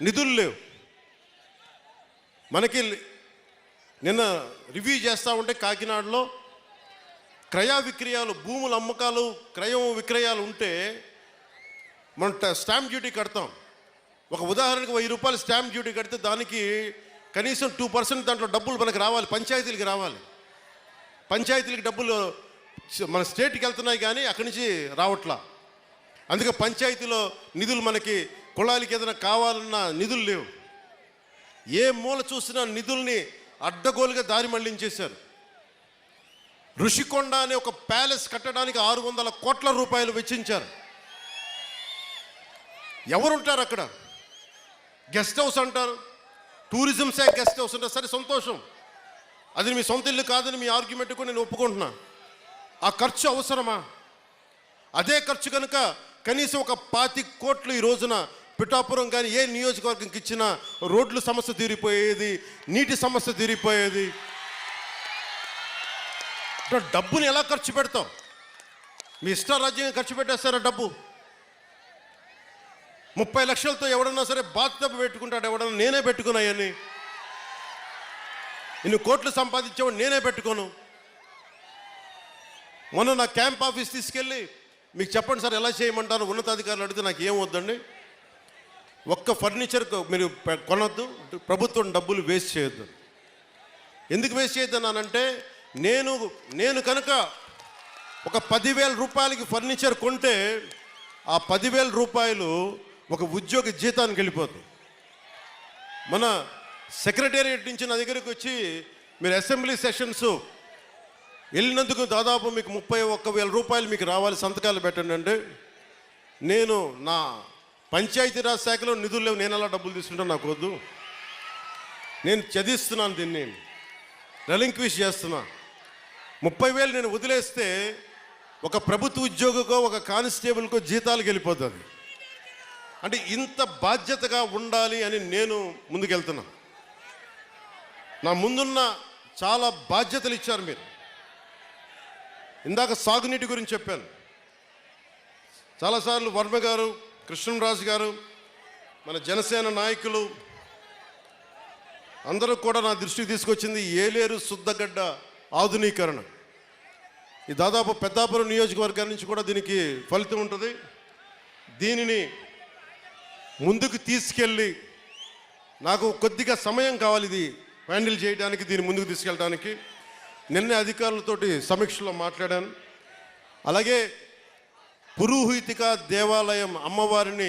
నిధులు లేవు. మనకి నిన్న రివ్యూ చేస్తూ ఉంటే కాకినాడలో క్రయ విక్రయాలు, భూముల అమ్మకాలు, క్రయం విక్రయాలు ఉంటే మనం స్టాంప్ డ్యూటీ కడతాం. ఒక ఉదాహరణకు 1000 రూపాయలు స్టాంప్ డ్యూటీ కడితే దానికి కనీసం 2% దాంట్లో డబ్బులు మనకు రావాలి, పంచాయతీలకు రావాలి. పంచాయతీలకు డబ్బులు మన స్టేట్కి వెళ్తున్నాయి కానీ అక్కడి నుంచి రావట్లా. అందుకే పంచాయతీలో నిధులు మనకి కుళాయికి ఏదైనా కావాలన్నా నిధులు లేవు. ఏ మూల చూసినా నిధుల్ని అడ్డగోలుగా దారి మళ్లించేశారు. ఋషికొండ అనే ఒక ప్యాలెస్ కట్టడానికి 600 కోట్ల రూపాయలు వెచ్చించారు. ఎవరుంటారు అక్కడ? గెస్ట్ హౌస్ అంటారు, టూరిజం శాఖ గెస్ట్ హౌస్ అంటారు. సరే, సంతోషం, అది మీ సొంత ఇల్లు కాదని మీ ఆర్గ్యుమెంట్ కూడా నేను ఒప్పుకుంటున్నా. ఆ ఖర్చు అవసరమా? అదే ఖర్చు కనుక కనీసం ఒక 25 కోట్లు ఈ రోజున పిఠాపురం కానీ ఏ నియోజకవర్గంకి ఇచ్చినా రోడ్ల సమస్య తీరిపోయేది, నీటి సమస్య తీరిపోయేది. డబ్బుని ఎలా ఖర్చు పెడతాం? మీ ఇష్టారాజ్యంగా ఖర్చు పెట్టేస్తారా డబ్బు? 30 లక్షలతో ఎవడన్నా సరే బాత్టబ్ పెట్టుకుంటాడు. ఎవడన్నా నేనే పెట్టుకున్నాయని. ఇన్ని కోట్లు సంపాదించేవాడు నేనే పెట్టుకోను. మొన్న నా క్యాంప్ ఆఫీస్ తీసుకెళ్ళి మీకు చెప్పండి సార్ ఎలా చేయమంటారు ఉన్నతాధికారులు అడిగితే నాకు ఏం వద్దండి, ఒక్క ఫర్నిచర్ మీరు కొనొద్దు, ప్రభుత్వం డబ్బులు వేస్ట్ చేయొద్దు. ఎందుకు వేస్ట్ చేయొద్దన్నానంటే నేను కనుక ఒక 10,000 రూపాయలకి ఫర్నిచర్ కొంటే ఆ 10,000 రూపాయలు ఒక ఉద్యోగి జీతానికి వెళ్ళిపోతుంది. మన సెక్రటేరియట్ నుంచి నా దగ్గరికి వచ్చి మీరు అసెంబ్లీ సెషన్స్ వెళ్ళినందుకు దాదాపు మీకు 31,000 రూపాయలు మీకు రావాలి, సంతకాలు పెట్టండి అంటే, నేను నా పంచాయతీరాజ్ శాఖలో నిధులు లేవు, నేను ఎలా డబ్బులు తీసుకుంటా? నాకు వద్దు. నేను చదివిస్తున్నాను, దీన్ని రెలింక్విష్ చేస్తున్నా. 30,000 నేను వదిలేస్తే ఒక ప్రభుత్వ ఉద్యోగికో ఒక కానిస్టేబుల్కో జీతాలకు వెళ్ళిపోతుంది. అంటే ఇంత బాధ్యతగా ఉండాలి అని నేను ముందుకెళ్తున్నా. నా ముందున్న చాలా బాధ్యతలు ఇచ్చారు మీరు. ఇందాక సాగునీటి గురించి చెప్పాను. చాలాసార్లు వర్మ గారు, కృష్ణరాజు గారు, మన జనసేన నాయకులు అందరూ కూడా నా దృష్టికి తీసుకొచ్చింది ఏలేరు శుద్ధగడ్డ ఆధునీకరణ. ఈ దాదాపు పెద్దాపురం నియోజకవర్గం నుంచి కూడా దీనికి ఫలితం ఉంటుంది. దీనిని ముందుకు తీసుకెళ్ళి నాకు కొద్దిగా సమయం కావాలి ఇది హ్యాండిల్ చేయడానికి, దీన్ని ముందుకు తీసుకెళ్ళడానికి. నిన్న అధికారులతోటి సమీక్షలో మాట్లాడాను. అలాగే పురోహితిక దేవాలయం అమ్మవారిని